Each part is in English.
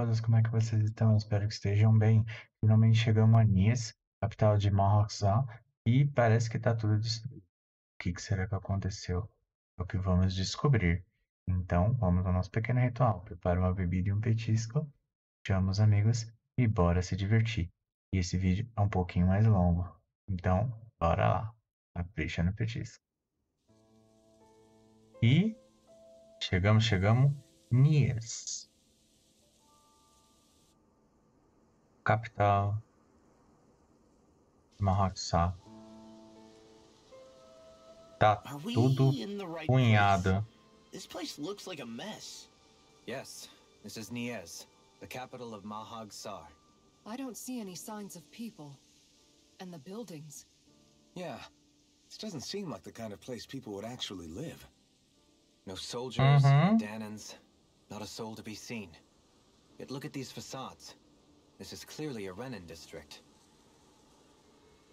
todas, como é que vocês estão? Espero que estejam bem. Finalmente chegamos a Nias, capital de Mahag Saar, e parece que está tudo destruído. O que será que aconteceu? É o que vamos descobrir. Então, vamos ao nosso pequeno ritual. Prepara uma bebida e um petisco, chama os amigos e bora se divertir. E esse vídeo é um pouquinho mais longo, então bora lá. Capricha no petisco. E chegamos. Nias, capital de Mahag Saar. Tá Are we tudo in the right place? cunhado. This place looks like a mess. Yes, this is Nies, the capital of Mahag Saar. I don't see any signs of people. And the buildings. Yeah, this doesn't seem like the kind of place people would actually live. No soldiers, no Danans, not a soul to be seen. Yet look at these facades. This is clearly a Renan district.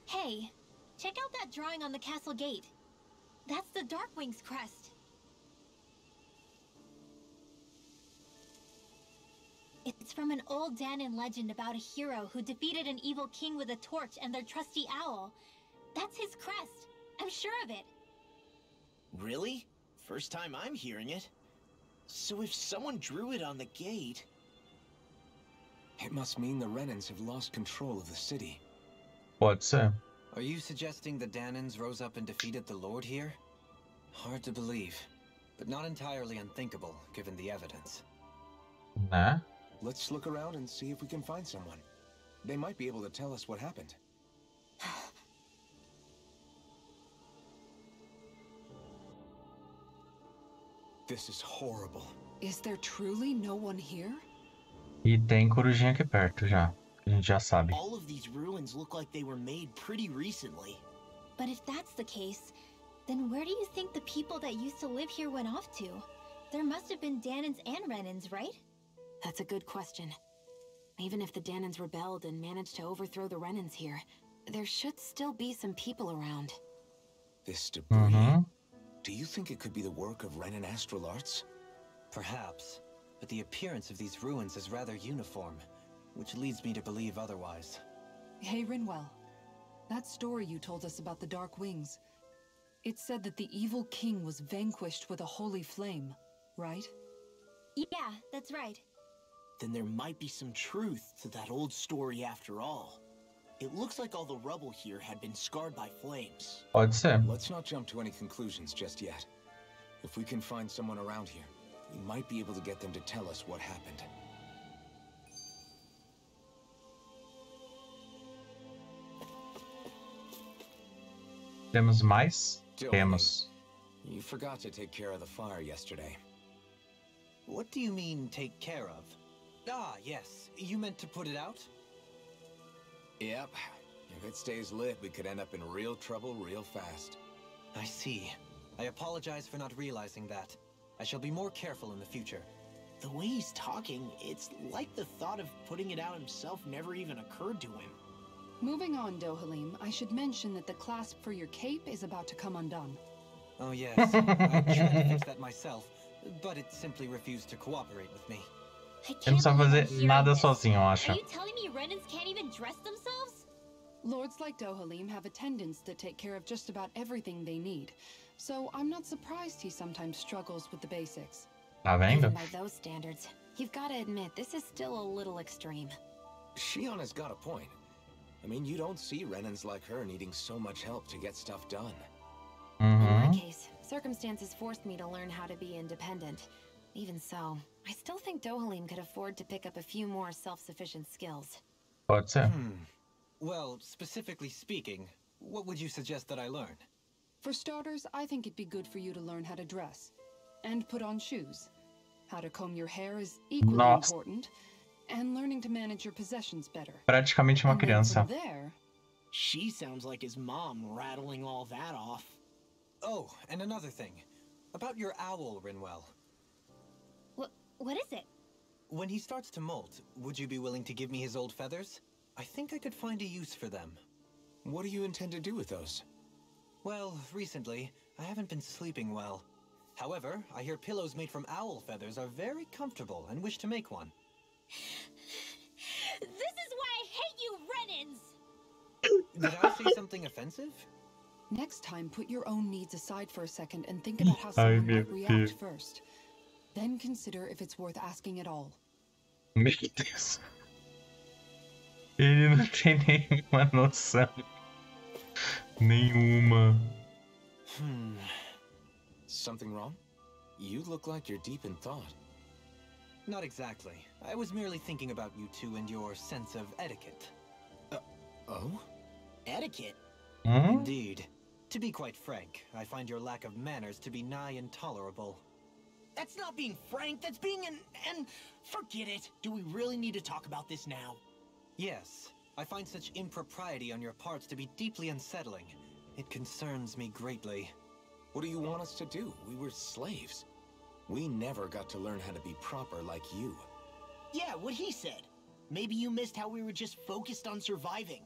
Hey, check out that drawing on the castle gate. That's the Darkwing's crest. It's from an old Danan legend about a hero who defeated an evil king with a torch and their trusty owl. That's his crest. I'm sure of it. Really? First time I'm hearing it. So if someone drew it on the gate... It must mean the Renans have lost control of the city. Pode ser. Are you suggesting the Danans rose up and defeated the Lord here? Hard to believe, but not entirely unthinkable, given the evidence. Né? Let's look around and see if we can find someone. They might be able to tell us what happened. This is horrible. Is there truly no one here? E tem corujinha aqui perto já. A gente já sabe. All of these ruins look like they were made pretty recently. But if that's the case, then where do you think the people that used to live here went off to? There must have been Danans and Renans, right? That's a good question. Even if the Danans rebelled and managed to overthrow the Renans here, there should still be some people around. This debris... Do you think it could be the work of Renan astral arts? Perhaps, but the appearance of these ruins is rather uniform, which leads me to believe otherwise. Hey, Rinwell. That story you told us about the Dark Wings. It said that the evil king was vanquished with a holy flame, right? Yeah, that's right. Then there might be some truth to that old story after all. It looks like all the rubble here had been scarred by flames. Pode ser. Let's not jump to any conclusions just yet. If we can find someone around here, we might be able to get them to tell us what happened. Temos mais? Joey, Temos. You forgot to take care of the fire yesterday. What do you mean, take care of? Ah, yes. You meant to put it out? Yep. If it stays lit, we could end up in real trouble real fast. I see. I apologize for not realizing that. I shall be more careful in the future. The way he's talking, it's like the thought of putting it out himself never even occurred to him. Moving on, Dohalim, I should mention that the clasp for your cape is about to come undone. Oh yes, I tried to fix that myself, but it simply refused to cooperate with me. I Eu não can't sabe believe fazer I'm hearing nada this. sozinho, eu acho. Are you telling me Renans can't even dress themselves? Lords like Dohalim have attendants that take care of just about everything they need, so I'm not surprised he sometimes struggles with the basics. Tá vendo? Even by those standards, you've got to admit this is still a little extreme. Shionna's got a point. I mean, you don't see Renans like her needing so much help to get stuff done. In my case, circumstances forced me to learn how to be independent. Even so, I still think Dohalim could afford to pick up a few more self-sufficient skills. Pode ser. Well, specifically speaking, what would you suggest that I learn? For starters, I think it'd be good for you to learn how to dress. And put on shoes. How to comb your hair is equally Nossa. important. And learning to manage your possessions better. Praticamente uma And then criança. from there, She sounds like his mom rattling all that off. Oh, and another thing. About your owl, Rinwell. What is it? When he starts to molt, would you be willing to give me his old feathers? I think I could find a use for them. What do you intend to do with those? Well, recently, I haven't been sleeping well. However, I hear pillows made from owl feathers are very comfortable and wish to make one. This is why I hate you, Renans! Did I say something offensive? Next time, put your own needs aside for a second and think about how someone might react first. Then consider if it's worth asking at all. Meu Deus. Ele não tem nenhuma noção. Nenhuma. Something wrong? You look like you're deep in thought. Not exactly. I was merely thinking about you two and your sense of etiquette. Oh? Etiquette? Indeed. To be quite frank, I find your lack of manners to be nigh intolerable. That's not being frank, that's being and forget it. Do we really need to talk about this now? Yes. I find such impropriety on your parts to be deeply unsettling. It concerns me greatly. What do you want us to do? We were slaves. We never got to learn how to be proper like you. Yeah, what he said. Maybe you missed how we were just focused on surviving.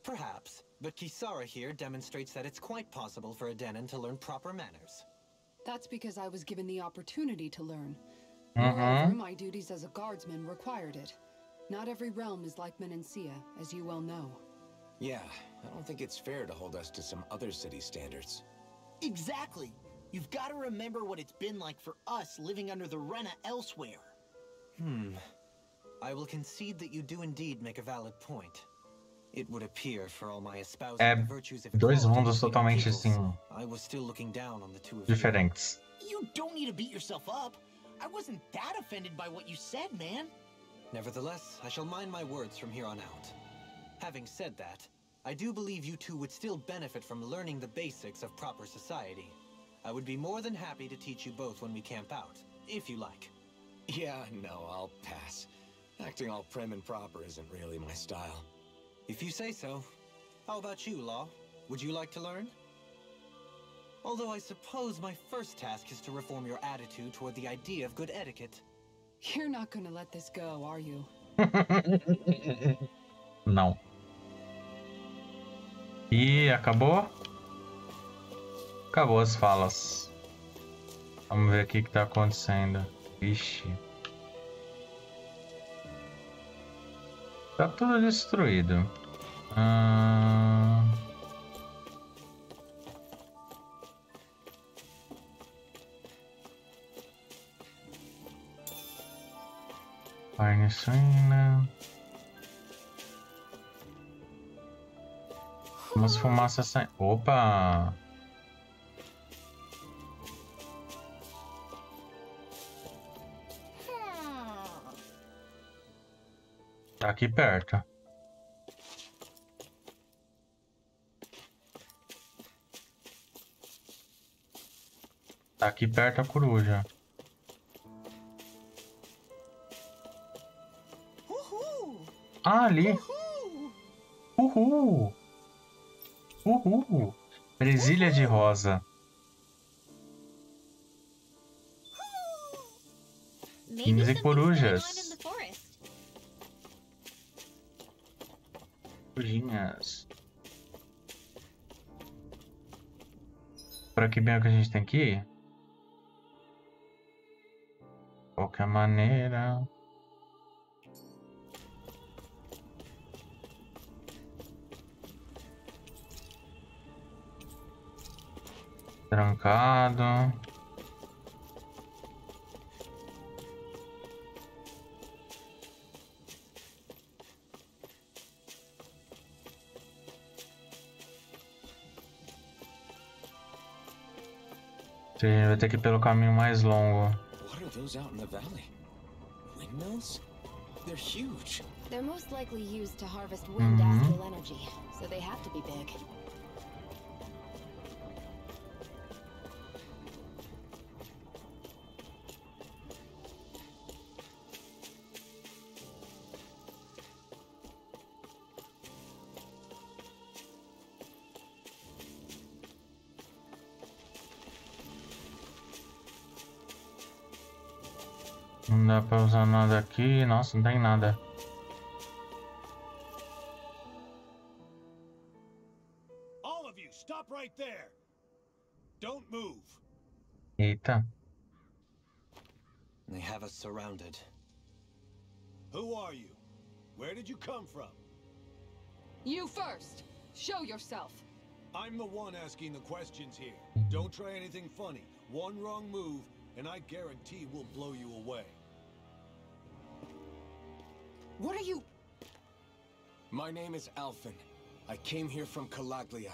Perhaps, but Kisara here demonstrates that it's quite possible for a Denon to learn proper manners. That's because I was given the opportunity to learn. Moreover, my duties as a guardsman required it. Not every realm is like Menancia, as you well know. Yeah, I don't think it's fair to hold us to some other city standards. Exactly. You've got to remember what it's been like for us living under the Rena elsewhere. I will concede that you do indeed make a valid point. It would appear, for all my espousing the virtues of dois equality mundos between totalmente peoples, assim I was still looking down on the two of you. diferentes. You don't need to beat yourself up. I wasn't that offended by what you said, man. Nevertheless, I shall mind my words from here on out. Having said that, I do believe you two would still benefit from learning the basics of proper society. I would be more than happy to teach you both when we camp out, if you like. Yeah, no, I'll pass. Acting all prim and proper isn't really my style. If you say so. How about you, Law? Would you like to learn? Although I suppose my first task is to reform your attitude toward the idea of good etiquette. You're not gonna let this go, are you? Não. E acabou? Acabou as falas. Vamos ver o que tá acontecendo. Ixi. Tá tudo destruído. Carne suína. Umas fumaças saindo. Opa! Tá aqui perto. Tá aqui perto a coruja. Ah, ali. Uhul. Uhul. Presilha de rosa. Quinze something's corujas. going on in the forest. Corujinhas. Por aqui bem é o que a gente tem que ir? De qualquer maneira. Trancado. A gente vai ter que ir pelo caminho mais longo. What are those out in the valley? Windmills? They're huge. They're most likely used to harvest wind astral energy, so they have to be big. Não dá pra usar nada aqui. Nossa, não tem nada. All of you, stop right there. Don't move. Eita. They have us surrounded. Who are you? Where did you come from? You first! Show yourself! I'm the one asking the questions here. Don't try anything funny. One wrong move, and I guarantee we'll blow you away. What are you... My name is Alphen. I came here from Calaglia.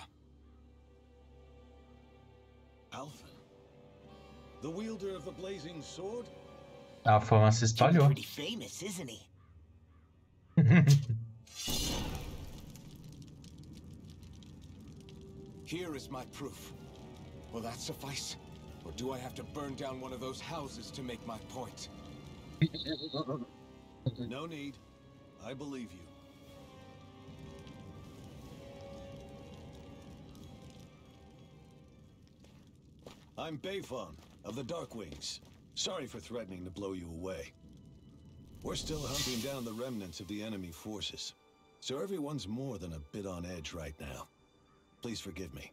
Alphen? The wielder of the blazing sword? A fama se espalhou. Pretty famous, isn't he? Here is my proof. Will that suffice? Or do I have to burn down one of those houses to make my point? No need. I believe you. I'm Bayfon of the Darkwings. Sorry for threatening to blow you away. We're still hunting down the remnants of the enemy forces, so everyone's more than a bit on edge right now. Please forgive me.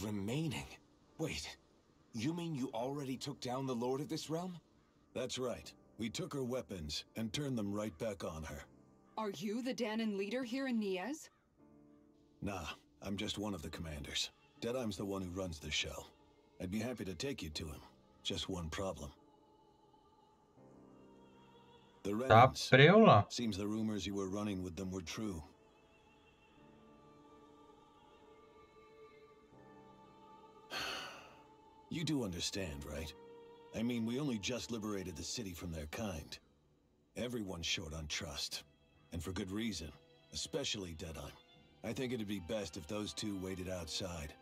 Remaining? Wait, you mean you already took down the Lord of this realm? That's right. We took her weapons and turned them right back on her. Are you the Danon leader here in Niez? Nah, I'm just one of the commanders. Deadeye's the one who runs the show. I'd be happy to take you to him. Just one problem. The Tá remnants. preula. Seems the rumors you were running with them were true. You do understand, right? I mean, we only just liberated the city from their kind. Everyone's short on trust. And for good reason. Especially Deadeye. I think it'd be best if those two waited outside.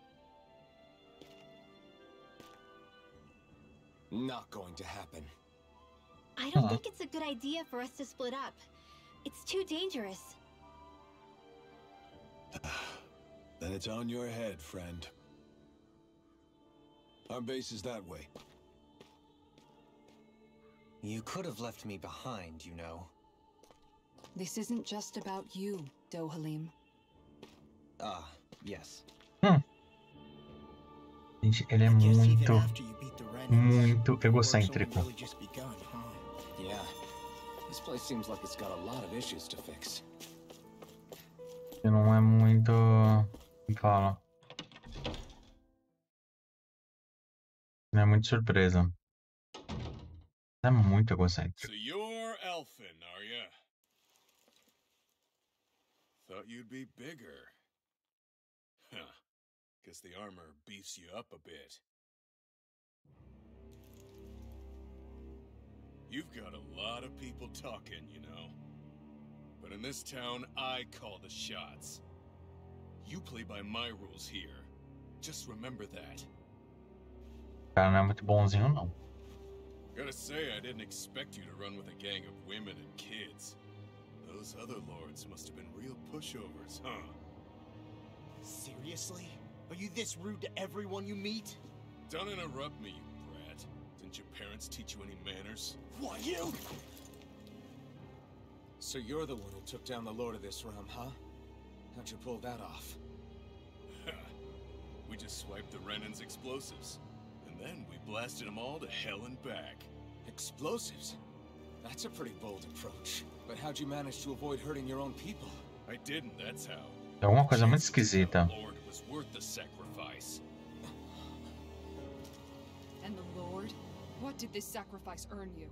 Not going to happen. I don't think it's a good idea for us to split up. It's too dangerous. Then it's on your head, friend. Our base is that way. You could have left me behind, you know. This isn't just about you, Dohalim. Ah, yes. Gente, ele é Guess even muito, after you beat the Renans, muito the work's only egocêntrico. really just begun, huh? Yeah. This place seems like it's got a lot of issues to fix. Ele não é muito... Como fala? Não é muito surpresa. É muito egocêntrico. So you're Elfin, are ya? Thought you'd be bigger. Huh. Guess the armor beefs you up a bit. You've got a lot of people talking, you know. But in this town, I call the shots. You play by my rules here. Just remember that. O cara não é muito bonzinho, não. Gotta say, I didn't expect you to run with a gang of women and kids. Those other lords must have been real pushovers, huh? Seriously? Are you this rude to everyone you meet? Don't interrupt me, you brat. Didn't your parents teach you any manners? What, you? So you're the one who took down the Lord of this realm, huh? How'd you pull that off? We just swiped the Renan's explosives. And then we blasted them all to hell and back. Explosives? That's a pretty bold approach. But how'd you manage to avoid hurting your own people? I didn't, that's how. É uma coisa muito esquisita. The Lord was worth the sacrifice. And the Lord? What did this sacrifice earn you?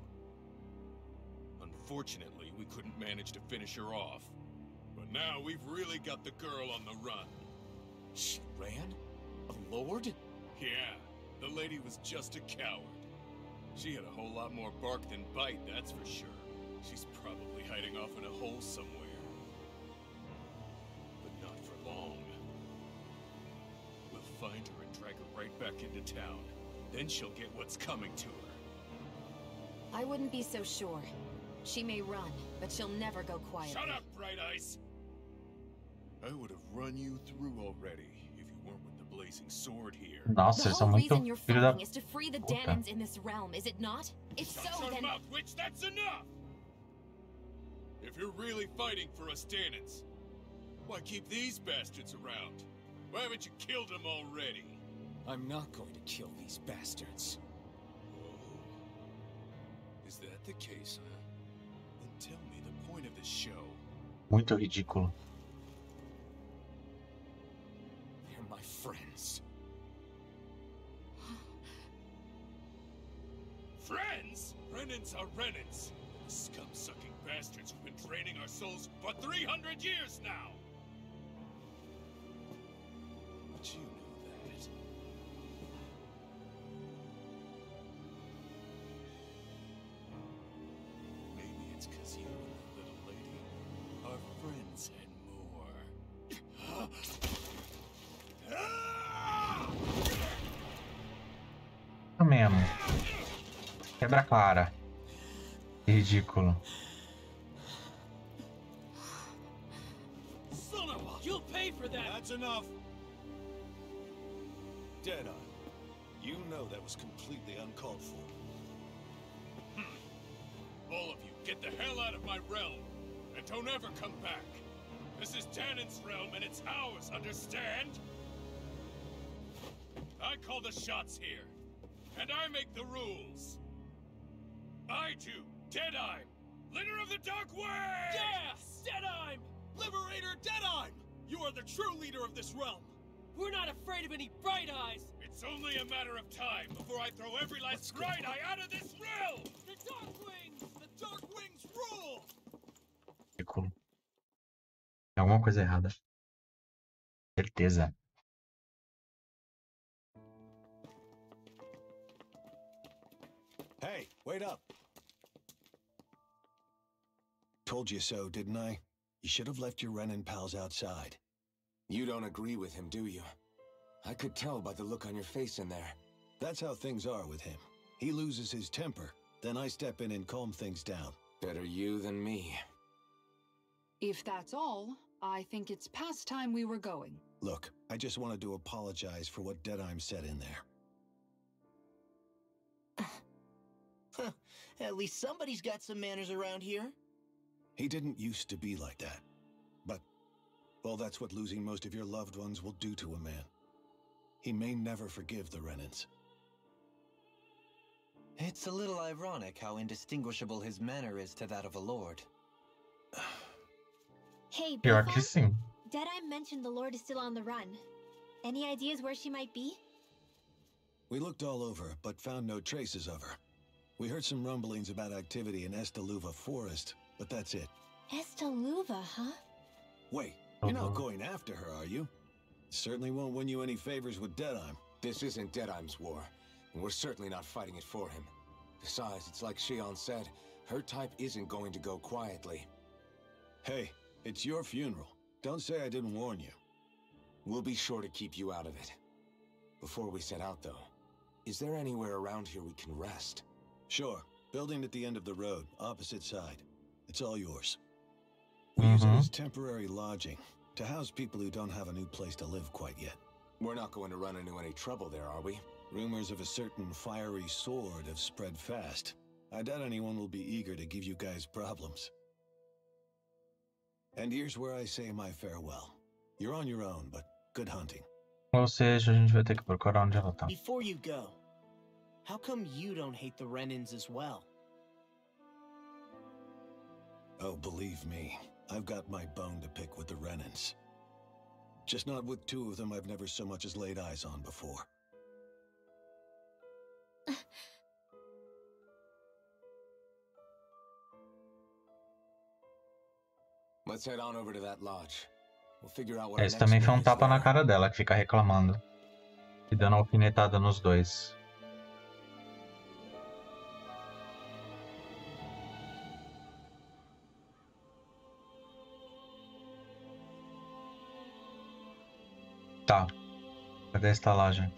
Unfortunately, we couldn't manage to finish her off. But now we've really got the girl on the run. She ran? A lord? Yeah, the lady was just a coward. She had a whole lot more bark than bite, that's for sure. She's probably hiding off in a hole somewhere. But not for long. We'll find her and drag her right back into town. Then she'll get what's coming to her. I wouldn't be so sure. She may run, but she'll never go quietly. Shut up, Bright Eyes! I would have run you through already if you weren't with the blazing sword here. Nossa, The eles são whole muito reason you're filho da fighting is to free the puta. Danons in this realm, is it not? If so, Shut your then... mouth, witch! That's enough! If you're really fighting for us Danons, why keep these bastards around? Why haven't you killed them already? I'm not going to kill these bastards. Oh. Is that the case, huh? Then of this show. Muito ridículo. They're my friends. Friends? Renans are Renans. Scum-sucking bastards who've been draining our souls for 300 years now! But you knew that. Maybe it's because you and the little lady are friends and more. Isso mesmo. Quebra a cara. Que ridículo. Son of a... You'll pay for that! That's enough! Deadeye, you know that was completely uncalled for. All of you, get the hell out of my realm! And don't ever come back! This is Danon's realm and it's ours, understand? I call the shots here. And I make the rules. I do, Deadeye, leader of the Dark Way! Yes! Deadeye! Liberator Deadeye! You are the true leader of this realm! We're not afraid of any bright eyes! It's only a matter of time before I throw every last bright eye out of this realm! The Dark Wings! The Dark Wings rule! Ridículo. Tem alguma coisa errada. Certeza. Hey, wait up! Told you so, didn't I? You should have left your Renan pals outside. You don't agree with him, do you? I could tell by the look on your face in there. That's how things are with him. He loses his temper, then I step in and calm things down. Better you than me. If that's all, I think it's past time we were going. Look, I just wanted to apologize for what Deadeye said in there. At least somebody's got some manners around here. He didn't used to be like that. But, well, that's what losing most of your loved ones will do to a man. He may never forgive the Renans. It's a little ironic how indistinguishable his manner is to that of a lord. Hey, Pior Beefon? que sim. Deadeye mentioned the Lord is still on the run. Any ideas where she might be? We looked all over, but found no traces of her. We heard some rumblings about activity in Estaluva Forest, but that's it. Estaluva, huh? Wait, you're not going after her, are you? Certainly won't win you any favors with Deadeye. This isn't Deadeye's war, and we're certainly not fighting it for him. Besides, it's like Shion said, her type isn't going to go quietly. Hey, it's your funeral. Don't say I didn't warn you. We'll be sure to keep you out of it. Before we set out, though, is there anywhere around here we can rest? Sure. Building at the end of the road, opposite side. It's all yours. We use it as temporary lodging, to house people who don't have a new place to live quite yet. We're not going to run into any trouble there, are we? Rumors of a certain fiery sword have spread fast. I doubt anyone will be eager to give you guys problems. And here's where I say my farewell. You're on your own, but good hunting. Ou seja, a gente vai ter que procurar onde ela tá. Before you go, how come you don't hate the Renans as well? Oh, believe me, I've got my bone to pick with the Renans. Just not with two of them I've never so much as laid eyes on before. Let's head on over to that lodge. We'll figure out what Esse também foi um tapa na cara dela, que fica reclamando. E dando alfinetada nos dois. Tá. Cadê a estalagem?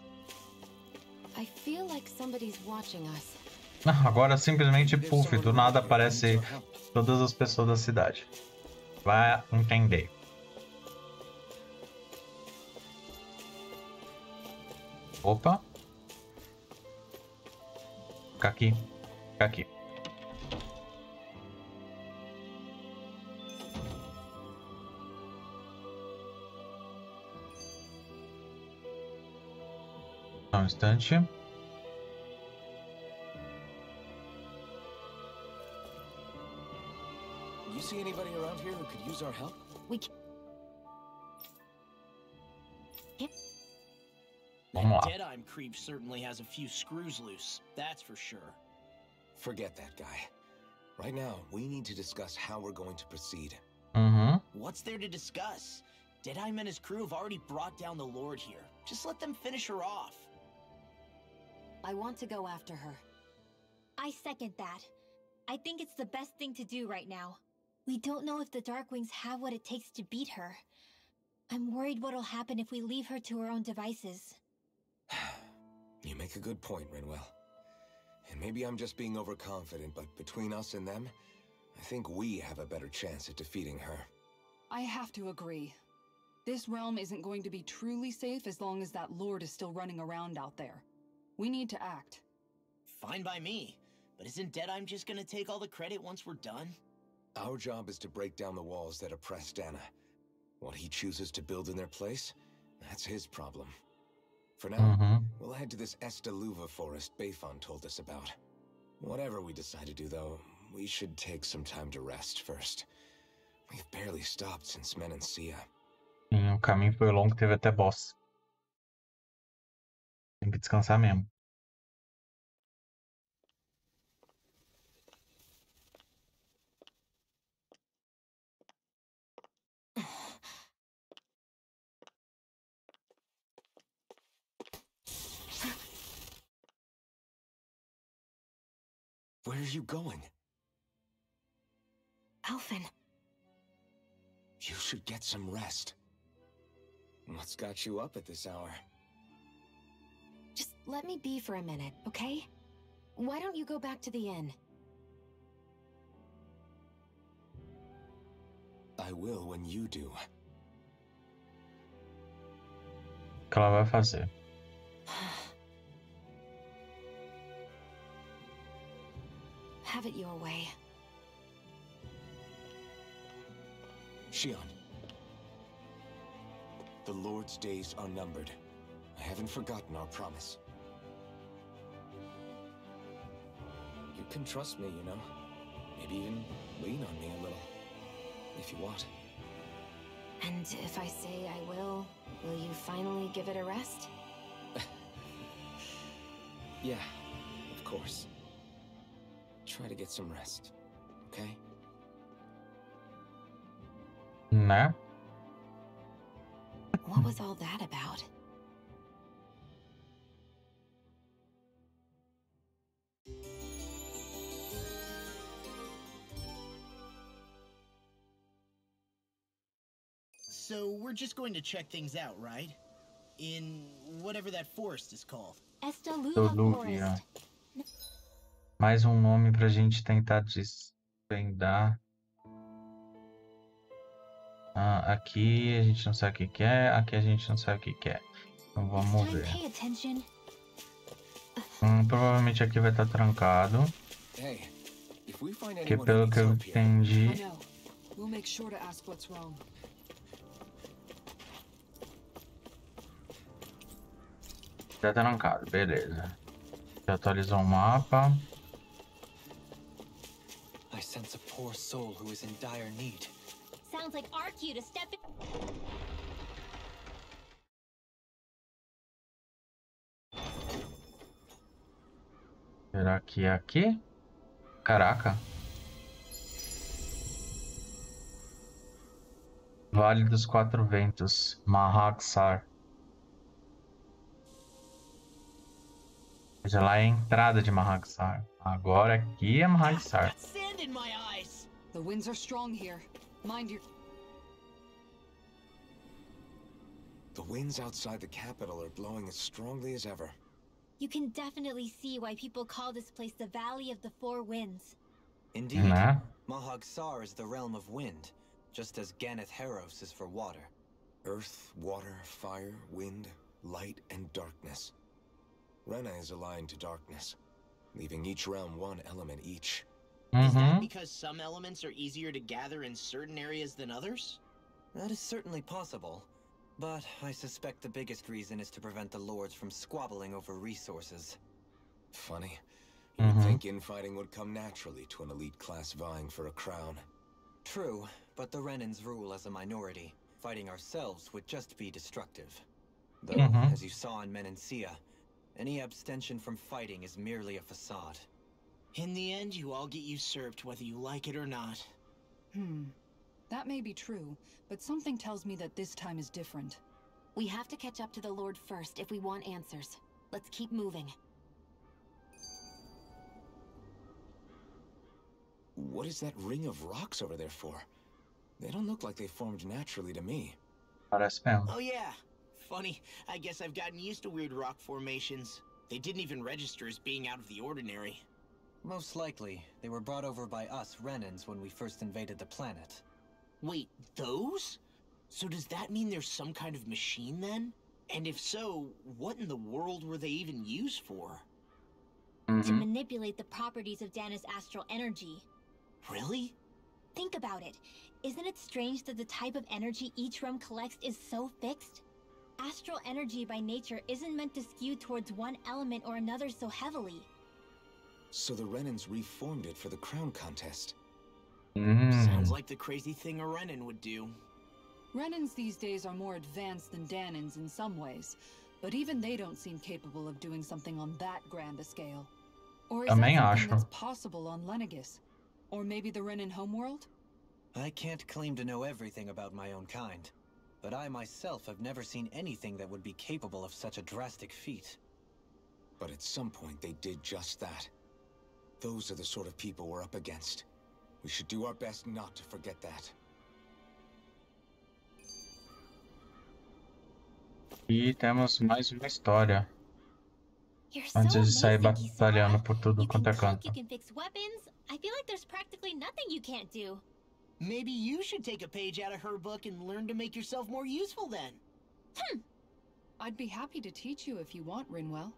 I feel like somebody's watching us. Agora simplesmente, puff, do nada aparece todas as pessoas da cidade. Vai entender. Opa. Fica aqui. Fica aqui. Só um instante. You see anybody around here who could use our help? We Vamos That lá. Deadeye creep certainly has a few screws loose, that's for sure. Forget that guy. Right now, we need to discuss how we're going to proceed. Uhum. What's there to discuss? Deadeye and his crew have already brought down the Lord here. Just let them finish her off. I want to go after her. I second that. I think it's the best thing to do right now. We don't know if the Darkwings have what it takes to beat her. I'm worried what'll happen if we leave her to her own devices. You make a good point, Rinwell. And maybe I'm just being overconfident, but between us and them, I think we have a better chance at defeating her. I have to agree. This realm isn't going to be truly safe as long as that Lord is still running around out there. We need to act. Fine by me. But isn't Deadeye just gonna take all the credit once we're done? Our job is to break down the walls that oppress Dana. What he chooses to build in their place, that's his problem. For now, Uhum. we'll head to this Estaluva forest Bayfon told us about. Whatever we decide to do, though, we should take some time to rest first. We've barely stopped since Menancia. Sim, o caminho foi longo, teve até boss. Tem que descansar mesmo. Where are you going? Alphen, You should get some rest. What's got you up at this hour? just let me be for a minute, okay? Why don't you go back to the inn? I will when you do. O que ela vai fazer? Have it your way. Shion. The Lord's days are numbered. I haven't forgotten our promise. You can trust me, you know. Maybe even lean on me a little. If you want. And if I say I will you finally give it a rest? Yeah, of course. Try to get some rest, okay? Né? What was all that about? So we're just going to check things out, right? In whatever that forest is called. Estaluva Doluvia. Forest. Mais nome pra gente tentar desvendar. Aqui a gente não sabe o que é, aqui a gente não sabe o que é. Então vamos Next time, ver. pay attention. Provavelmente aqui vai estar trancado. Hey, if we find Porque anyone pelo who que eu needs help here, entendi, I know. We'll make sure to ask what's wrong. tá trancado, beleza. Já atualizou o mapa. I sense a poor soul who is in dire need. Sounds like our cue to step in. Será que é aqui? Caraca. Vale dos Quatro Ventos, Mahag Saar. Veja lá é a entrada de Mahag Saar. Agora aqui é Mahag Saar. Got sand in my eyes. The winds are strong here. Mind your... the winds outside the capital are blowing as strongly as ever. You can definitely see why people call this place the Valley of the Four Winds. Indeed, Né? Mahag Saar is the realm of wind, just as Ganeth Heros is for water. Earth, water, fire, wind, light, and darkness. Rena is aligned to darkness, leaving each realm one element each. Is that Uhum. because some elements are easier to gather in certain areas than others? That is certainly possible, but I suspect the biggest reason is to prevent the lords from squabbling over resources. Funny. You'd Mhm. think infighting would come naturally to an elite class vying for a crown. True, but the Renans rule as a minority. Fighting ourselves would just be destructive. Though, as you saw in Menancia, any abstention from fighting is merely a facade. In the end, you all get usurped whether you like it or not. That may be true, but something tells me that this time is different. We have to catch up to the Lord first if we want answers. Let's keep moving. What is that ring of rocks over there for? They don't look like they formed naturally to me. Parece mesmo. Oh yeah. Funny, I guess I've gotten used to weird rock formations. They didn't even register as being out of the ordinary. Most likely, they were brought over by us Renans when we first invaded the planet. Wait, those? So does that mean there's some kind of machine then? And if so, what in the world were they even used for? To manipulate the properties of Dana's astral energy. Really? Think about it. Isn't it strange that the type of energy each realm collects is so fixed? Astral energy by nature isn't meant to skew towards one element or another so heavily. So the Renans reformed it for the crown contest. Sounds like the crazy thing a Renan would do. Renans these days are more advanced than Danans in some ways, but even they don't seem capable of doing something on that grand a scale. Or is that something that's possible on Lenegis? Or maybe the Renan homeworld? I can't claim to know everything about my own kind, but I myself have never seen anything that would be capable of such a drastic feat. But at some point they did just that. Those are the sort of people we're up against. We should do our best not to forget that. E temos mais uma história. You're so Antes de sair amazing, batalhando Kisara. por tudo You can quanto é cook, canto. you can fix weapons. I feel like there's practically nothing you can't do. Maybe you should take a page out of her book and learn to make yourself more useful then. I'd be happy to teach you if you want, Rinwell.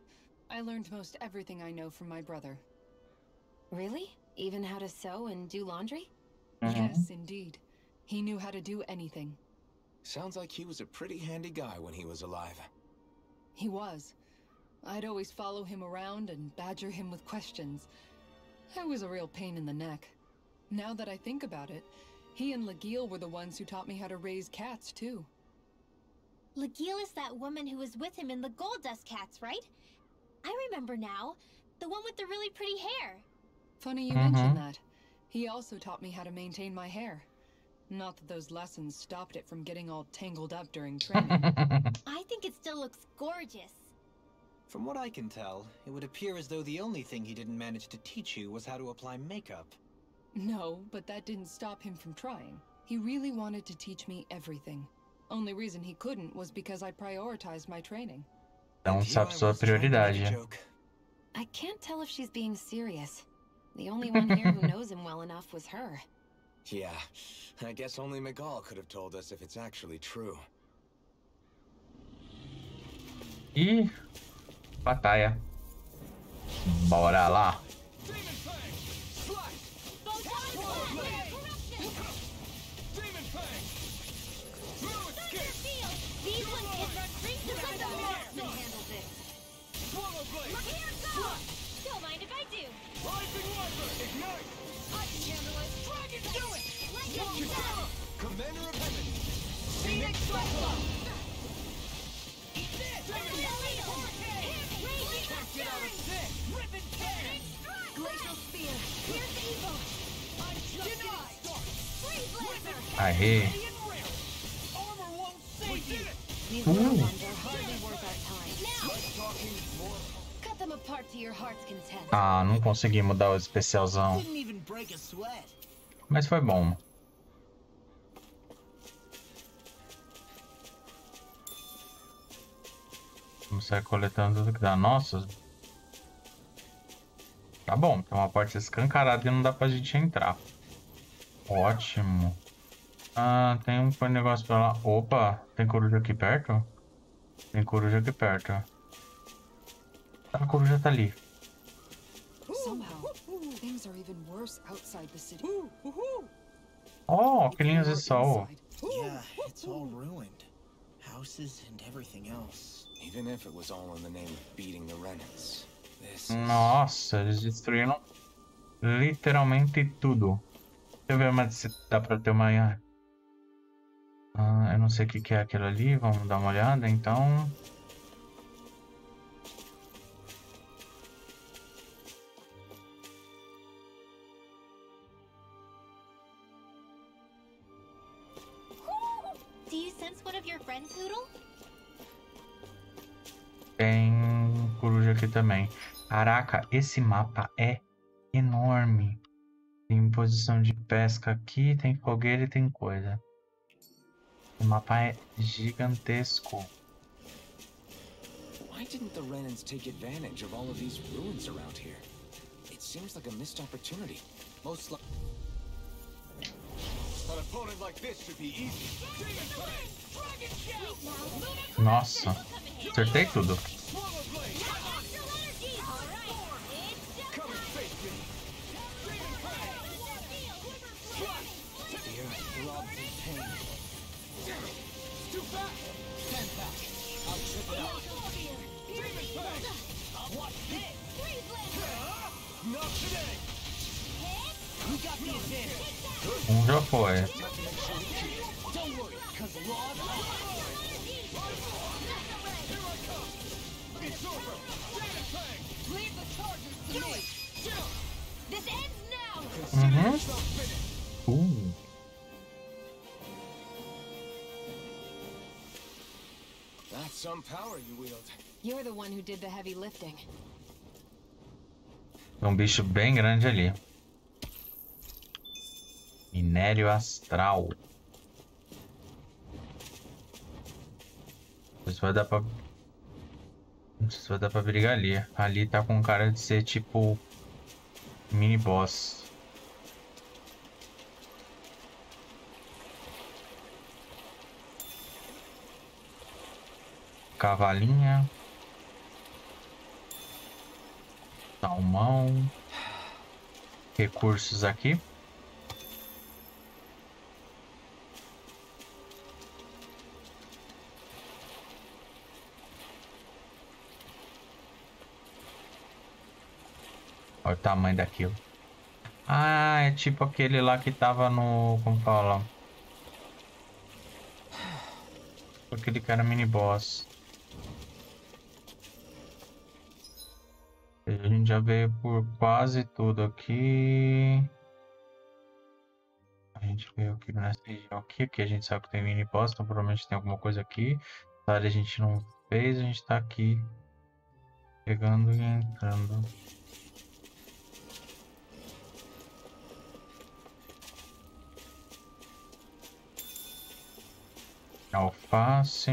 I learned most everything I know from my brother. Really? Even how to sew and do laundry? Yes, indeed. He knew how to do anything. Sounds like he was a pretty handy guy when he was alive. He was. I'd always follow him around and badger him with questions. I was a real pain in the neck. Now that I think about it, he and Legil were the ones who taught me how to raise cats, too. Legil is that woman who was with him in the Gold Dust Cats, right? I remember now. The one with the really pretty hair. Funny you mention that. He also taught me how to maintain my hair. Not that those lessons stopped it from getting all tangled up during training. I think it still looks gorgeous. From what I can tell, it would appear as though the only thing he didn't manage to teach you was how to apply makeup. No, but that didn't stop him from trying. He really wanted to teach me everything. Only reason he couldn't was because I prioritized my training. Então sabe sua prioridade. I can't tell if she's being serious. The only one here who knows him well enough was her. Yeah, I guess only Miguel could have told us if it's actually true. E batalha. Bora lá. Don't mind if I do. Rising Wiper, ignite! I can handle it. Dragon, do it! Let's go! Commander of Heaven! Phoenix Cyclone! Eat this! Get out of this! Rip and tear! Glacial Spear! Here's evil! I'm just getting started! Freeze Laser! Aê. Armor won't save you! These little ones are hardly worth our time. Less talking, more... Cut them apart to your heart's content. Ah, não consegui mudar o especialzão. Didn't even break a sweat. Mas foi bom. Vamos sair coletando tudo que dá. Nossa. Tá bom, tem uma porta escancarada e não dá pra gente entrar. Ótimo. Ah, tem um negócio pra lá. Opa, tem coruja aqui perto? Tem coruja aqui perto. A coruja tá ali. Somehow, things are even worse outside the city. Oh, óculos de sol. Yeah, it's all ruined. Houses and everything else. Even if it was all in the name of beating the Renans, this... Nossa, eles destruíram literalmente tudo. eu ver se dá pra ter uma... eu não sei o que é aquilo ali. Vamos dar uma olhada, então. Do you sense one of your friends, Noodle? Tem coruja aqui também. Caraca, esse mapa é enorme. Tem posição de pesca aqui, tem fogueira e tem coisa. O mapa é gigantesco. Why didn't the Renans take advantage of all of these ruins around here? It seems like a missed opportunity. Most likely. An opponent like this should be easy. Nossa, acertei tudo. Já foi. That's some power you wield. You're the one who did the heavy lifting. Tem um bicho bem grande ali. Minério astral. Não sei se vai dar pra... Não sei se vai dar pra brigar ali. Ali tá com cara de ser tipo... mini boss. Cavalinha. Salmão. Recursos aqui. Olha o tamanho daquilo. Ah, é tipo aquele lá que tava no... Como fala? Aquele cara mini boss. A gente já veio por quase tudo aqui. A gente veio aqui nessa região aqui. Aqui a gente sabe que tem mini boss, então provavelmente tem alguma coisa aqui. Essa área a gente não fez, a gente tá aqui pegando e entrando. Alface.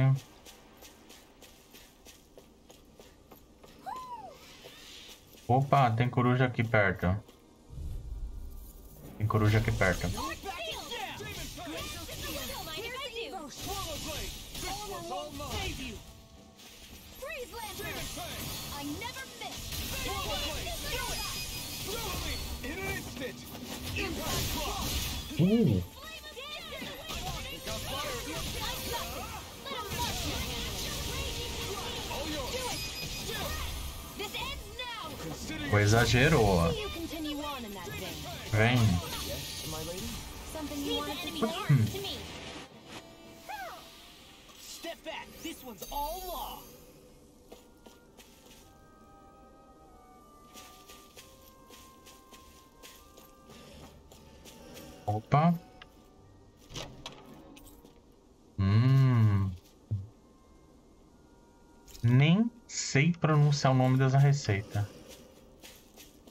Opa, tem coruja aqui perto. Tem coruja aqui perto. O exagerou. Vem. Step back. This one's all law. Opa. Nem sei pronunciar o nome dessa receita.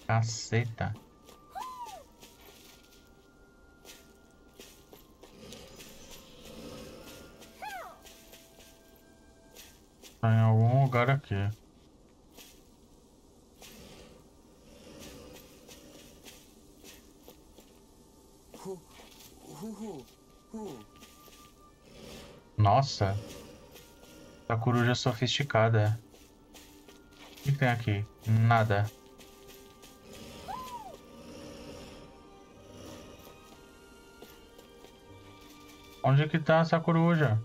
Caceta. Tá em algum lugar aqui. Nossa. A coruja sofisticada. O que tem aqui? Nada. Onde que tá essa coruja?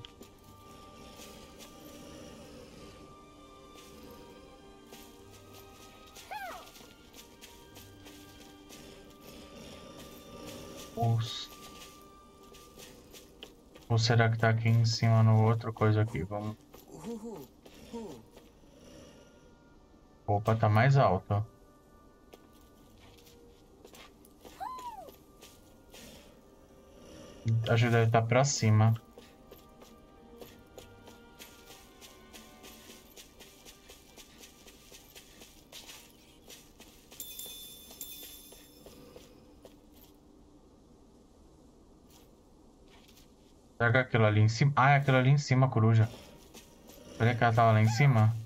Ou será que tá aqui em cima no outro coisa aqui? Vamos. Opa, tá mais alto. Acho que deve estar pra cima. Será que é aquilo ali em cima? Ah, é aquilo ali em cima, coruja. Será que ela tava lá em cima?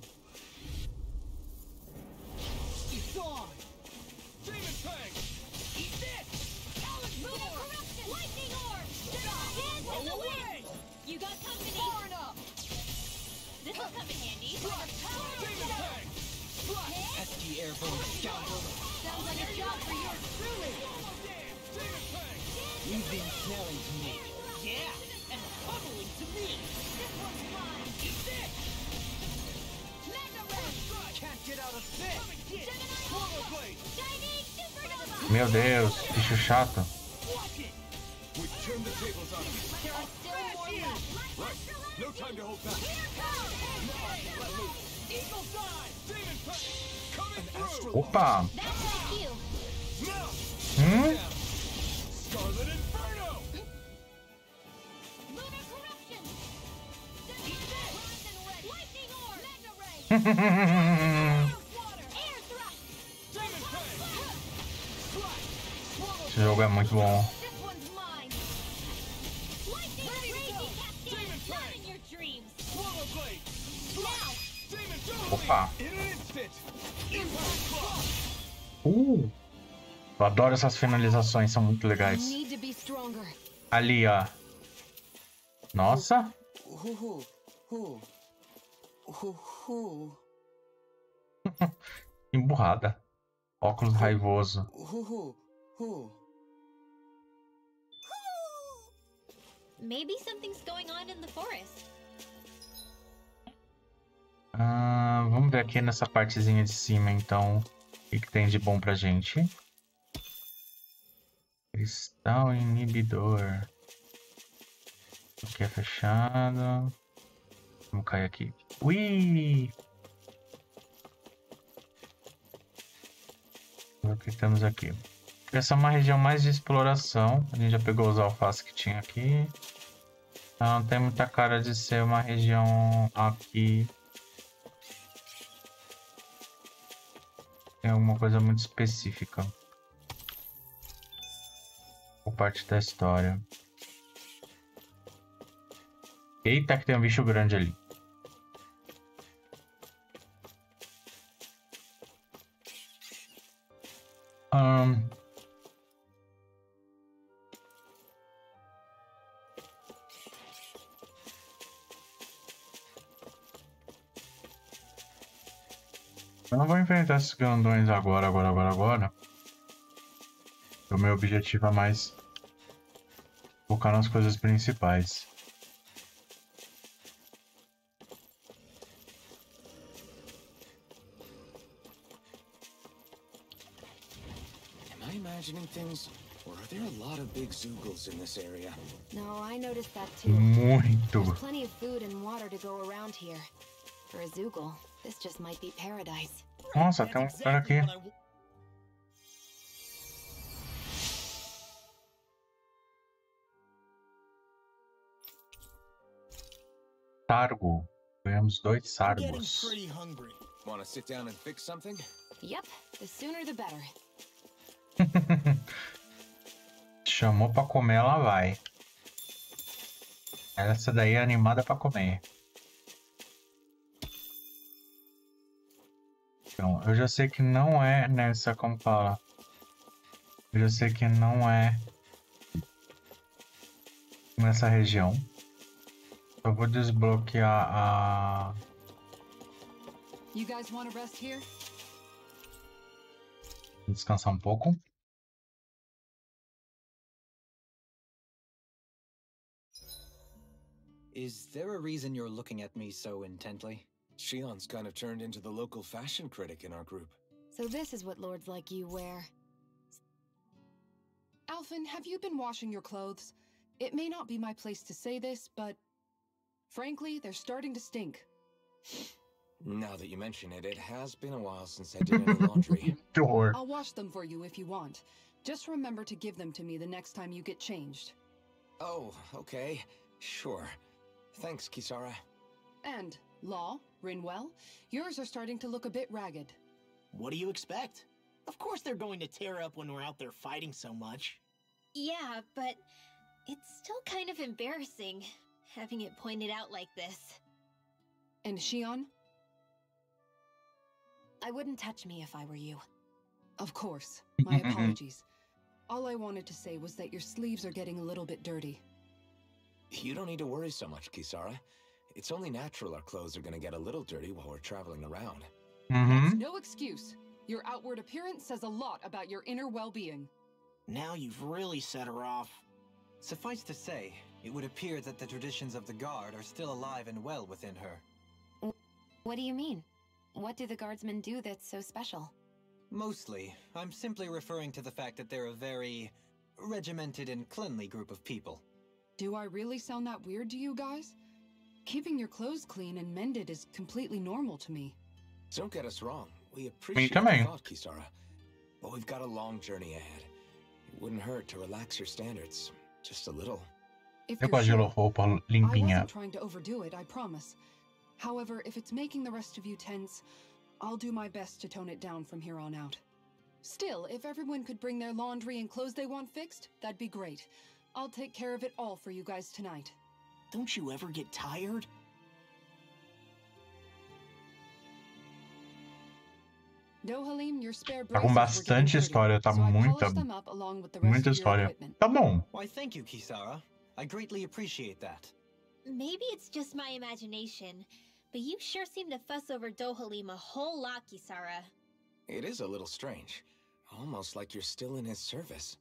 Meu Deus, bicho chato. Opa! Esse jogo é muito bom. Opa! Eu adoro essas finalizações, são muito legais. Ali, ó. Nossa! Emburrada. Óculos raivoso. Maybe something's going on in the forest. Vamos ver aqui nessa partezinha de cima, então. O que tem de bom pra gente? Cristal inibidor. Aqui é fechado. Vamos cair aqui. Ui! O que temos aqui? Essa é uma região mais de exploração. A gente já pegou os alfaces que tinha aqui. Não tem muita cara de ser uma região aqui. Tem alguma coisa muito específica. Ou parte da história. Eita, que tem um bicho grande ali. Eu não vou enfrentar esses grandões agora. O meu objetivo é mais focar nas coisas principais. Am I imagining things? Or are there a lot of big zoogles in this area? No, I noticed that too. Muito. There's plenty of food and water to go around here. For a zoogle, this just might be paradise. Nossa, tem um cara aqui. Sargo. Ganhamos 2 sargos. Wanna sit down and fix something? Yep, the sooner the better. Chamou pra comer, ela vai. Essa daí é animada pra comer. Então, eu já sei que não é nessa, como fala. Eu já sei que não é nessa região. Eu vou desbloquear a... You guys want to rest here? Descansar um pouco. Is there a reason you're looking at me so intently? Shion's kind of turned into the local fashion critic in our group. So this is what lords like you wear. Alphen, have you been washing your clothes? It may not be my place to say this, but frankly, they're starting to stink. Now that you mention it, it has been a while since I did any laundry. Sure. I'll wash them for you if you want. Just remember to give them to me the next time you get changed. Oh, okay. Sure. Thanks, Kisara. And, Law, Rinwell, yours are starting to look a bit ragged. What do you expect? Of course they're going to tear up when we're out there fighting so much. Yeah, but it's still kind of embarrassing, having it pointed out like this. And Shion? I wouldn't touch me if I were you. Of course. My apologies. All I wanted to say was that your sleeves are getting a little bit dirty. You don't need to worry so much, Kisara. It's only natural our clothes are gonna get a little dirty while we're traveling around. That's no excuse. Your outward appearance says a lot about your inner well-being. Now you've really set her off. Suffice to say, it would appear that the traditions of the Guard are still alive and well within her. What do you mean? What do the Guardsmen do that's so special? Mostly, I'm simply referring to the fact that they're a very regimented and cleanly group of people. Do I really sound that weird to you guys? Keeping your clothes clean and mended is completely normal to me. Don't get us wrong. We appreciate the thought, Kisara. But we've got a long journey ahead. It wouldn't hurt to relax your standards. Just a little. If you're sure, I wasn't trying to overdo it, I promise. However, if it's making the rest of you tense, I'll do my best to tone it down from here on out. Still, if everyone could bring their laundry and clothes they want fixed, that'd be great. I'll take care of it all for you guys tonight. Don't you ever get tired? Dohalim, your spare Tá com bastante história, tá muita história. Tá bom. Why, thank you, Kisara. I greatly appreciate that. Maybe it's just my imagination, but you sure seem to fuss over Dohalim a whole lot, Kisara. It is a little strange. Almost like you're still in his service.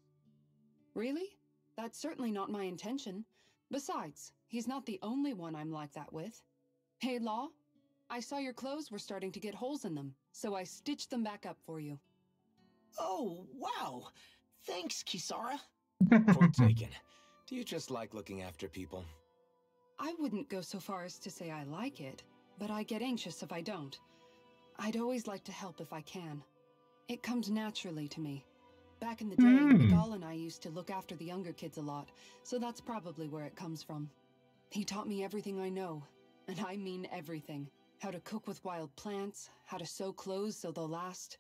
Really? That's certainly not my intention. Besides, he's not the only one I'm like that with. Hey, Law, I saw your clothes were starting to get holes in them, so I stitched them back up for you. Oh, wow. Thanks, Kisara. Point taken. Do you just like looking after people? I wouldn't go so far as to say I like it, but I get anxious if I don't. I'd always like to help if I can. It comes naturally to me. Back in the day, Miguel and I used to look after the younger kids a lot, so that's probably where it comes from. He taught me everything I know, and I mean everything. How to cook with wild plants, how to sew clothes so they'll last.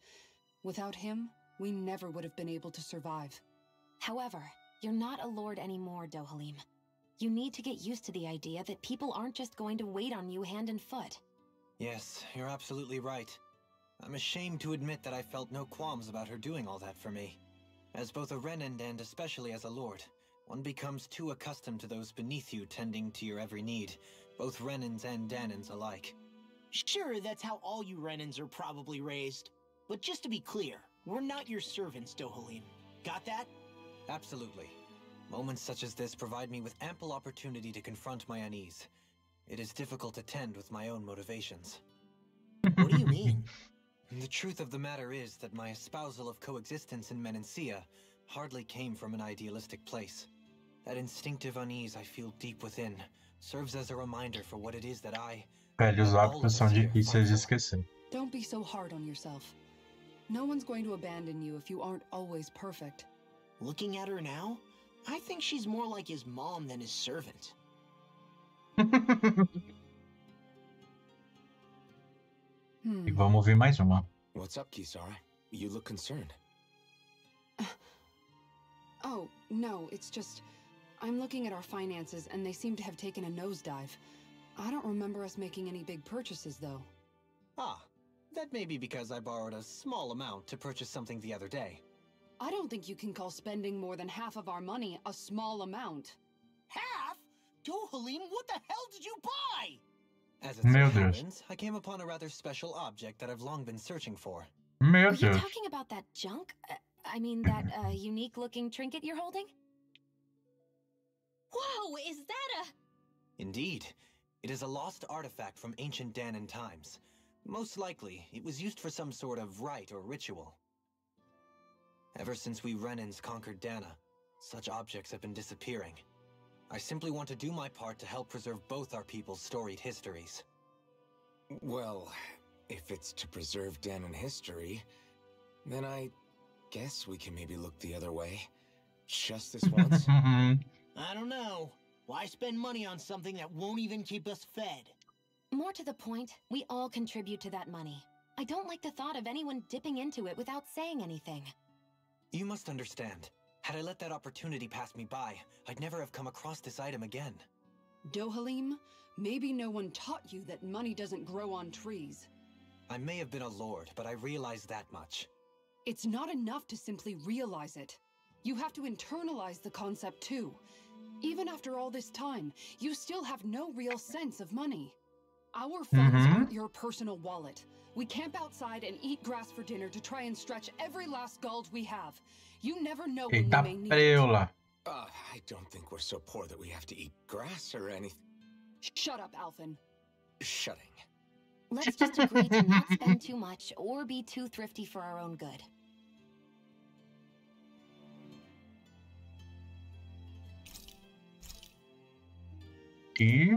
Without him, we never would have been able to survive. However, you're not a lord anymore, Dohalim. You need to get used to the idea that people aren't just going to wait on you hand and foot. Yes, you're absolutely right. I'm ashamed to admit that I felt no qualms about her doing all that for me. As both a Renan and especially as a lord, one becomes too accustomed to those beneath you tending to your every need, both Renans and Danans alike. Sure, that's how all you Renans are probably raised. But just to be clear, we're not your servants, Dohalim. Got that? Absolutely. Moments such as this provide me with ample opportunity to confront my unease. It is difficult to tend with my own motivations. What do you mean? The truth of the matter is that my espousal of coexistence in Menancia hardly came from an idealistic place. That instinctive unease I feel deep within serves as a reminder for what it is that I... Velhos hábitos são difíceis de esquecer. Don't be so hard on yourself. No one's going to abandon you if you aren't always perfect. Looking at her now, I think she's more like his mom than his servant. E vamos ouvir mais uma. What's up, Kisara? You look concerned. Oh, no, it's just... I'm looking at our finances and they seem to have taken a nosedive. I don't remember us making any big purchases, though. Ah, that may be because I borrowed a small amount to purchase something the other day. I don't think you can call spending more than half of our money a small amount. Half? Dohalim, what the hell did you buy? As it so happens, I came upon a rather special object that I've long been searching for. Are you talking about that junk? I mean, that unique-looking trinket you're holding? Whoa, is that a... Indeed. It is a lost artifact from ancient Danan times. Most likely, it was used for some sort of rite or ritual. Ever since we Renans conquered Dana, Such objects have been disappearing. I simply want to do my part to help preserve both our people's storied histories. Well, if it's to preserve Danon history, then I guess we can maybe look the other way. Just this once? I don't know. Why spend money on something that won't even keep us fed? More to the point, we all contribute to that money. I don't like the thought of anyone dipping into it without saying anything. You must understand. Had I let that opportunity pass me by, I'd never have come across this item again. Dohalim, maybe no one taught you that money doesn't grow on trees. I may have been a lord, but I realize that much. It's not enough to simply realize it. You have to internalize the concept too. Even after all this time, you still have no real sense of money. Our funds aren't your personal wallet. We camp outside and eat grass for dinner to try and stretch every last gold we have. You never know when you may need it. I don't think we're so poor that we have to eat grass or anything. Shut up, Alphen. Shutting. Let's just agree to not spend too much or be too thrifty for our own good. E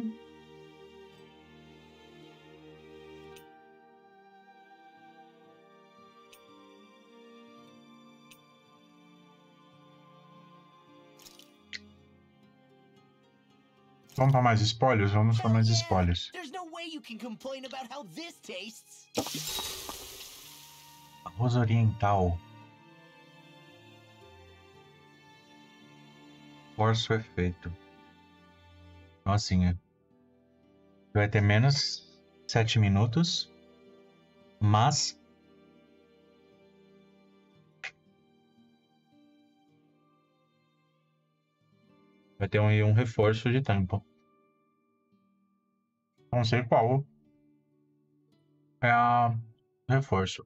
vamos para mais spoilers? Vamos para mais spoilers. There's no way you can complain about how this tastes. Arroz oriental. Força o efeito. Então assim, vai ter menos 7 minutos, mas vai ter um reforço de tempo. Não sei qual é o reforço.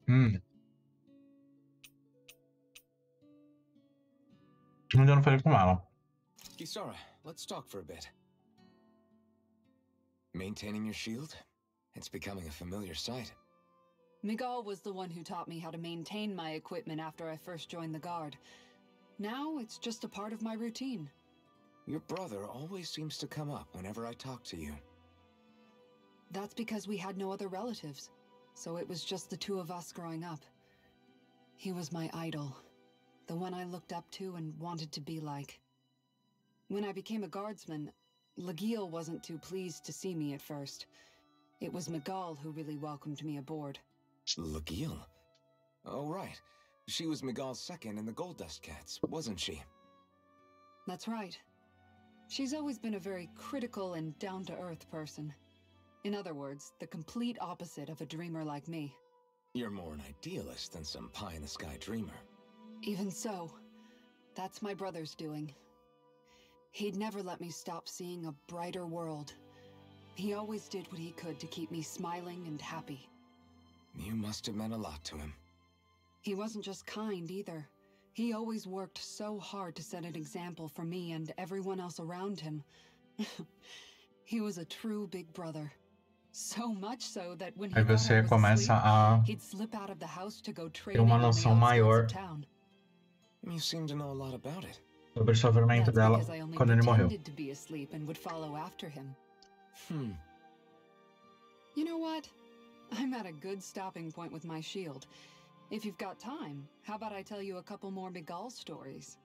Que ainda não falei com ela. Kisara, let's talk for a bit. Maintaining your shield? It's becoming a familiar sight. Miguel was the one who taught me how to maintain my equipment after I first joined the Guard. Now it's just a part of my routine. Your brother always seems to come up whenever I talk to you. That's because we had no other relatives, so it was just the two of us growing up. He was my idol, the one I looked up to and wanted to be like. When I became a guardsman, Lagiel wasn't too pleased to see me at first. It was Miguel who really welcomed me aboard. Lagiel? Oh, right. She was Miguel's second in the Gold Dust Cats, wasn't she? That's right. She's always been a very critical and down-to-earth person. In other words, the complete opposite of a dreamer like me. You're more an idealist than some pie-in-the-sky dreamer. Even so, that's my brother's doing. He'd never let me stop seeing a brighter world. He always did what he could to keep me smiling and happy. You must have meant a lot to him. He wasn't just kind either. He always worked so hard to set an example for me and everyone else around him. He was a true big brother. So much so that when he você começa a he'd slip out of the house to go ter uma noção maior You seem to know a lot about it. sobre o sofrimento dela quando ele morreu. To be asleep and would follow after him. You know what? I'm at a good stopping point with my shield. If you've got time, how about I tell you a couple more Miguel stories?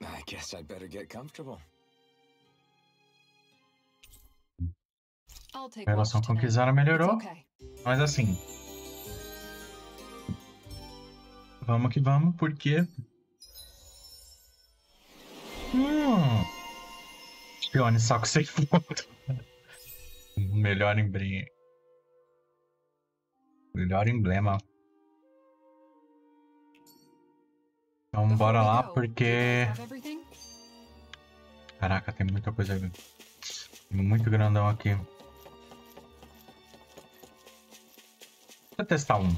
I guess I'd better get comfortable. I'll take A relação com Kisara melhorou, mas assim, vamos que vamos, porque Pione, saco sem foto. Melhor emblema. Então bora lá, porque caraca, tem muita coisa muito grandão aqui. Vou testar um.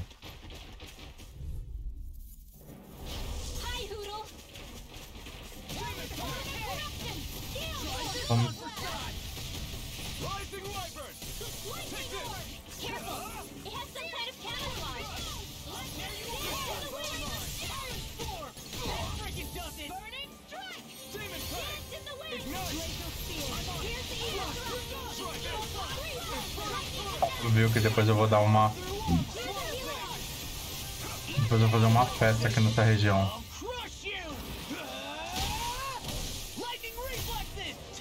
Vamos. viu que depois eu vou dar uma... Depois eu vou fazer uma festa aqui nessa região.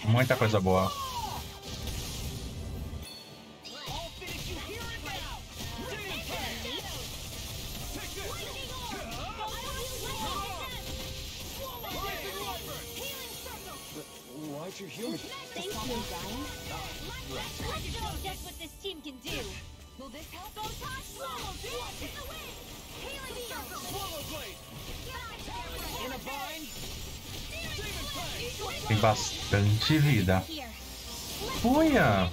Muita coisa boa. Thank you, Brian. Let's show just what this team can do. Will this help? Go top swallow, dude! In the wind! Healing circle! Swallow blade! In a bind! Tem bastante vida. Uia!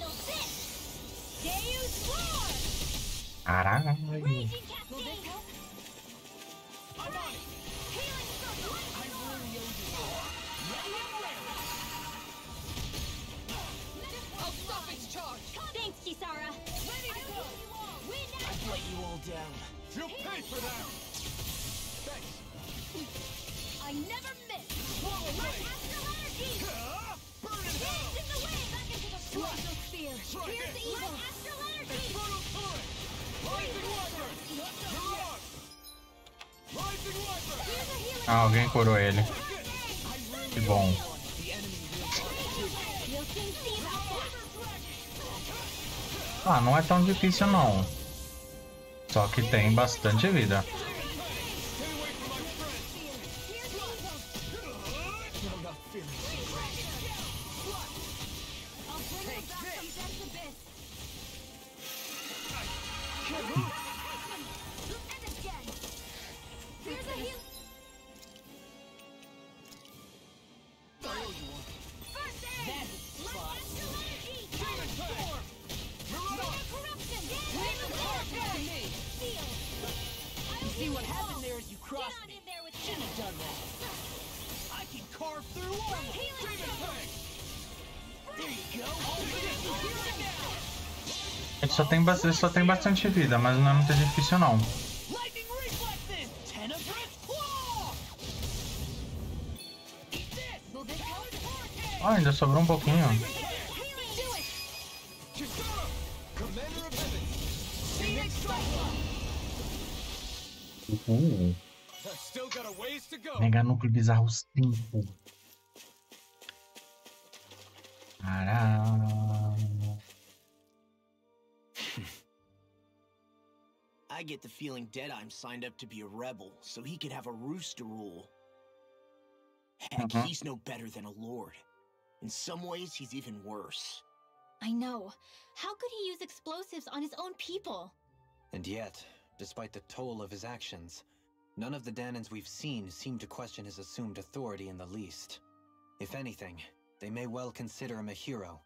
Caralho! Thanks, Kisara. Ready to go. I've let you all down. You paid for that! Thanks. I never miss. Swallow blade! Astral energy. Burn in hell! In the wind. Back into the torso sphere. Here's the evil. Astral energy. Infernal turret! Rising wyvern! You're on! Rising wyvern! Here's a healing. Ah, alguém curou ele. Que bom. You'll soon see about that. Ah, não é tão difícil não. Só que tem bastante vida. See what happened there is you crossed me. Shouldn't have done that. I can carve through armor. There you go. Ele só tem bastante vida, mas não é muito difícil não. Lightning reflexes. Tenebrous claw. Eat this. Ah, ainda sobrou um pouquinho. Commander of Heaven! I've still got a ways to go! Mega núcleo bizarro 5. Caralho. I get the feeling Deadeye's signed up to be a rebel, so he could have a roost to rule. Heck, he's no better than a lord. In some ways, he's even worse. I know. How could he use explosives on his own people? And yet, despite the toll of his actions, none of the Danans we've seen seem to question his assumed authority in the least. If anything, they may well consider him a hero,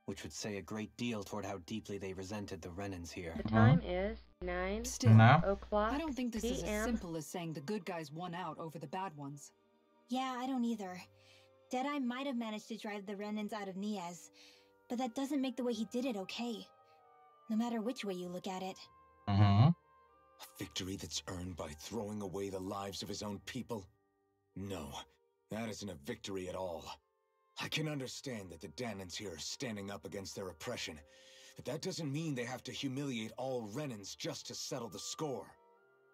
which would say a great deal toward how deeply they resented the Renans here. The time is 9 o'clock. I don't think this is as PM. simple as saying the good guys won out over the bad ones. Yeah, I don't either. Deadeye might have managed to drive the Renans out of Niaz, but that doesn't make the way he did it okay. No matter which way you look at it. A victory that's earned by throwing away the lives of his own people? No, that isn't a victory at all. I can understand that the Danans here are standing up against their oppression, but that doesn't mean they have to humiliate all Renans just to settle the score.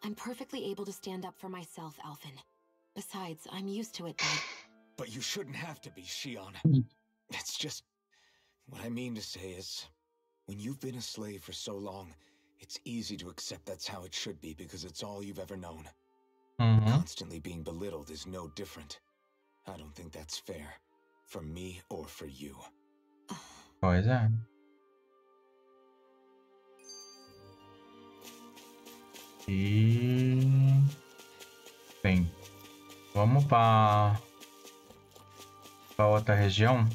I'm perfectly able to stand up for myself, Alphen. Besides, I'm used to it by... But you shouldn't have to be, Shion. It's just... What I mean to say is, when you've been a slave for so long, it's easy to accept that's how it should be because it's all you've ever known. Constantly being belittled is no different. I don't think that's fair. For me or for you. Pois é. E... Bem, vamos para outra região.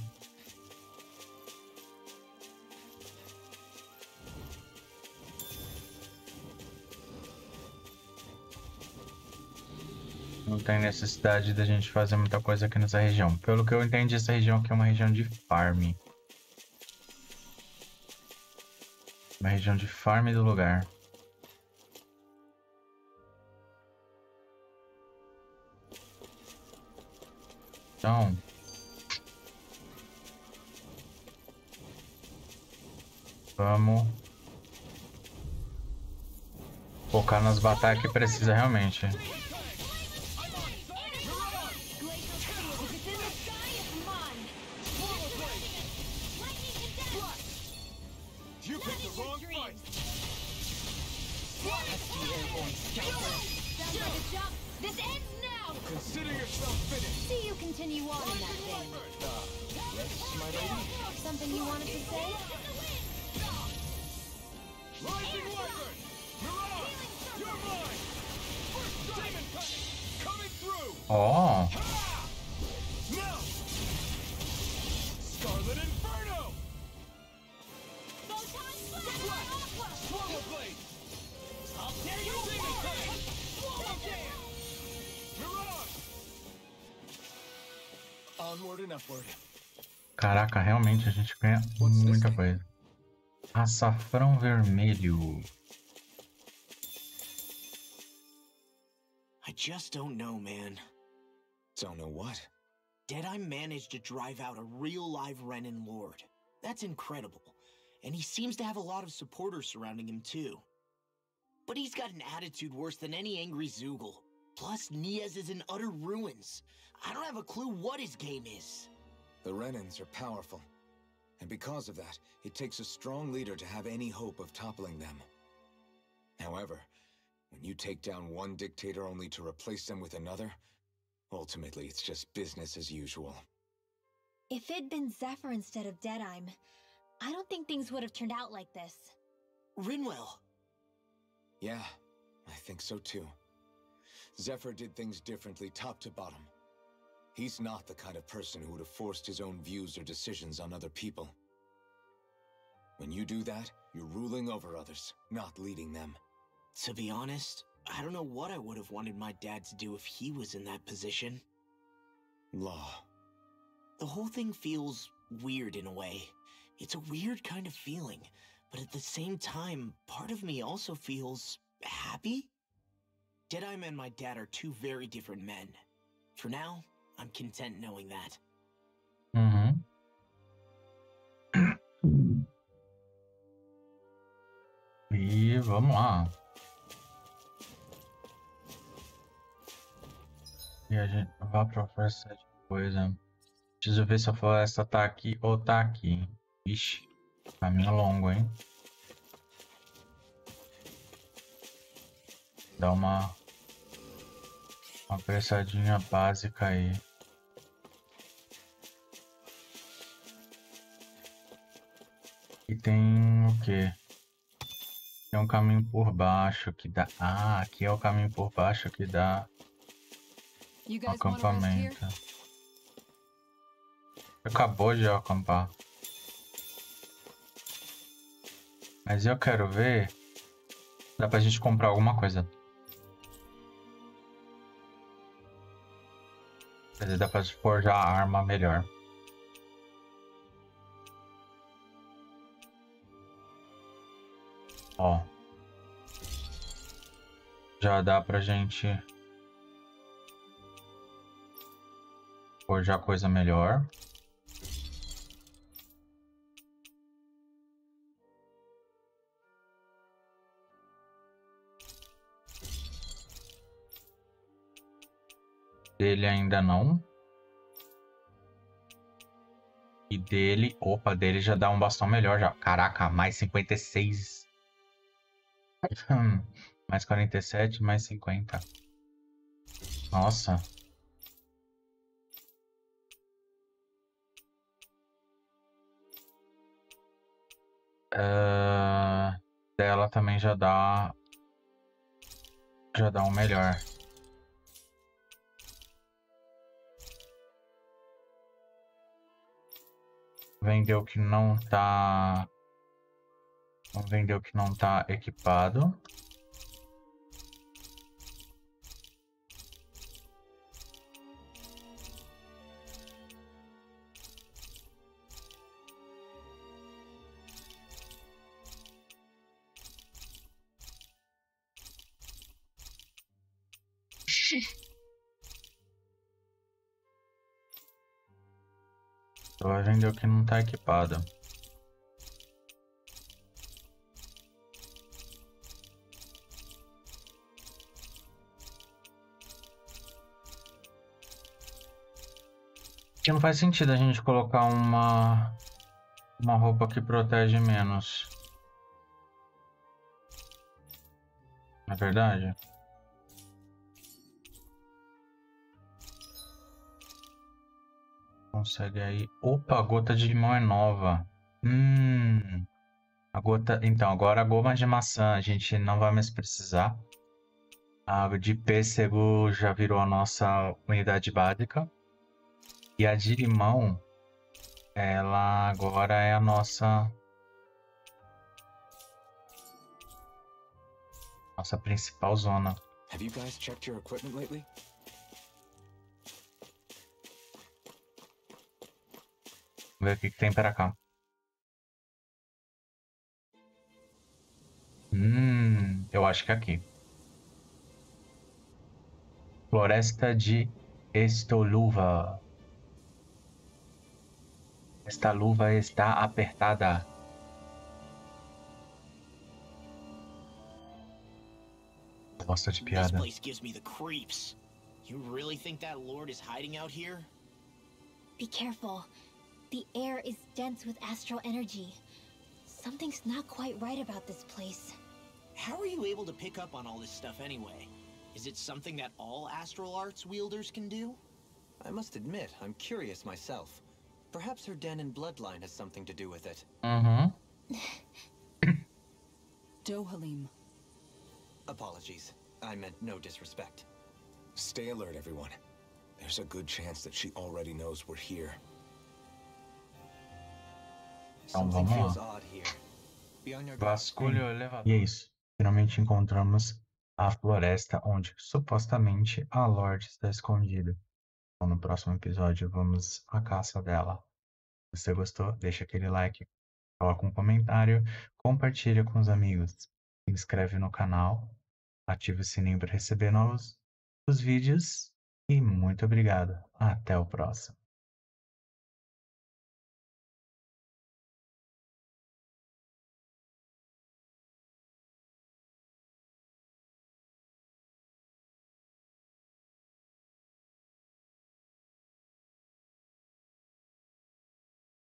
Não tem necessidade da gente fazer muita coisa aqui nessa região. Pelo que eu entendi, essa região aqui é uma região de farm. Uma região de farm do lugar. Então... Vamos Focar nas batalhas que precisa realmente. Consider yourself finished. See you continue on in that vein. Yes, my lady? Something you wanted to say? Rising Wyvern! Mirage! You're mine! First Diamond Cut! Coming through! Oh! Now! Scarlet Inferno! Swallow Blade! I'll tear you apart! Swallow Dance! Mirage! Onward and upward. Caraca, realmente a gente ganha muita coisa. Açafrão vermelho. I just don't know, man. Don't know what? Deadeye managed to drive out a real live Renin Lord. That's incredible. And he seems to have a lot of supporters surrounding him too. But he's got an attitude worse than any angry Zoogle. Plus, Niaz is in utter ruins. I don't have a clue what his game is. The Renins are powerful. And because of that, it takes a strong leader to have any hope of toppling them. However, when you take down one dictator only to replace them with another, ultimately it's just business as usual. If it'd been Zephyr instead of Deadeye, I don't think things would have turned out like this. Rinwell. Yeah, I think so too. Zephyr did things differently top to bottom. He's not the kind of person who would have forced his own views or decisions on other people. When you do that, you're ruling over others, not leading them. To be honest, I don't know what I would have wanted my dad to do if he was in that position. Law. The whole thing feels weird in a way. It's a weird kind of feeling, but at the same time, part of me also feels happy. Deadeye and my dad are two very different men. For now, I'm content knowing that. Uhum. E vamos lá. E a gente vai pra floresta de coisa. Preciso ver se a floresta tá aqui ou tá aqui. Ixi, caminho longo, hein? Dá uma apressadinha básica aí. E tem o quê? Tem um caminho por baixo que dá... Ah, aqui é o caminho por baixo que dá o acampamento. Acabou de acampar. Mas eu quero ver... Dá pra gente comprar alguma coisa. Quer dizer, dá pra forjar a arma melhor. Ó. Já dá pra gente forjar coisa melhor. Dele ainda não. E dele... Opa, dele já dá um bastão melhor já. Caraca, mais 56. Mais 47, mais 50. Nossa. Dela também já dá um melhor. Vender o que não tá... Vamos vender o que não tá equipado. Só vai vender o que não tá equipado. Que não faz sentido a gente colocar uma roupa que protege menos. Não é verdade? Consegue aí. Opa, a gota de limão é nova. A gota. Então, agora a goma de maçã a gente não vai mais precisar. A água de pêssego já virou a nossa unidade básica. E a de limão, ela agora é a nossa principal zona. Have you guys checked your equipment lately? Vamos ver o que tem para cá. Eu acho que é aqui. Floresta de Estoluva. Esta luva está apertada. Gosto de piada. This place gives me the creeps. You really think that lord is hiding out here? Be careful. The air is dense with astral energy. Something's not quite right about this place. How are you able to pick up on all this stuff anyway? Is it something that all astral arts wielders can do? I must admit, I'm curious myself. Perhaps her den and bloodline has something to do with it. Dohalim. Apologies. I meant no disrespect. Stay alert, everyone. There's a good chance that she already knows we're here. Something feels odd here. Vasculhe o elevador. E é isso. Finalmente encontramos a floresta onde supostamente a Lorde está escondida. Então, no próximo episódio vamos à caça dela. Se você gostou, deixa aquele like, coloca um comentário, compartilha com os amigos, se inscreve no canal, ativa o sininho para receber novos vídeos e muito obrigado. Até o próximo.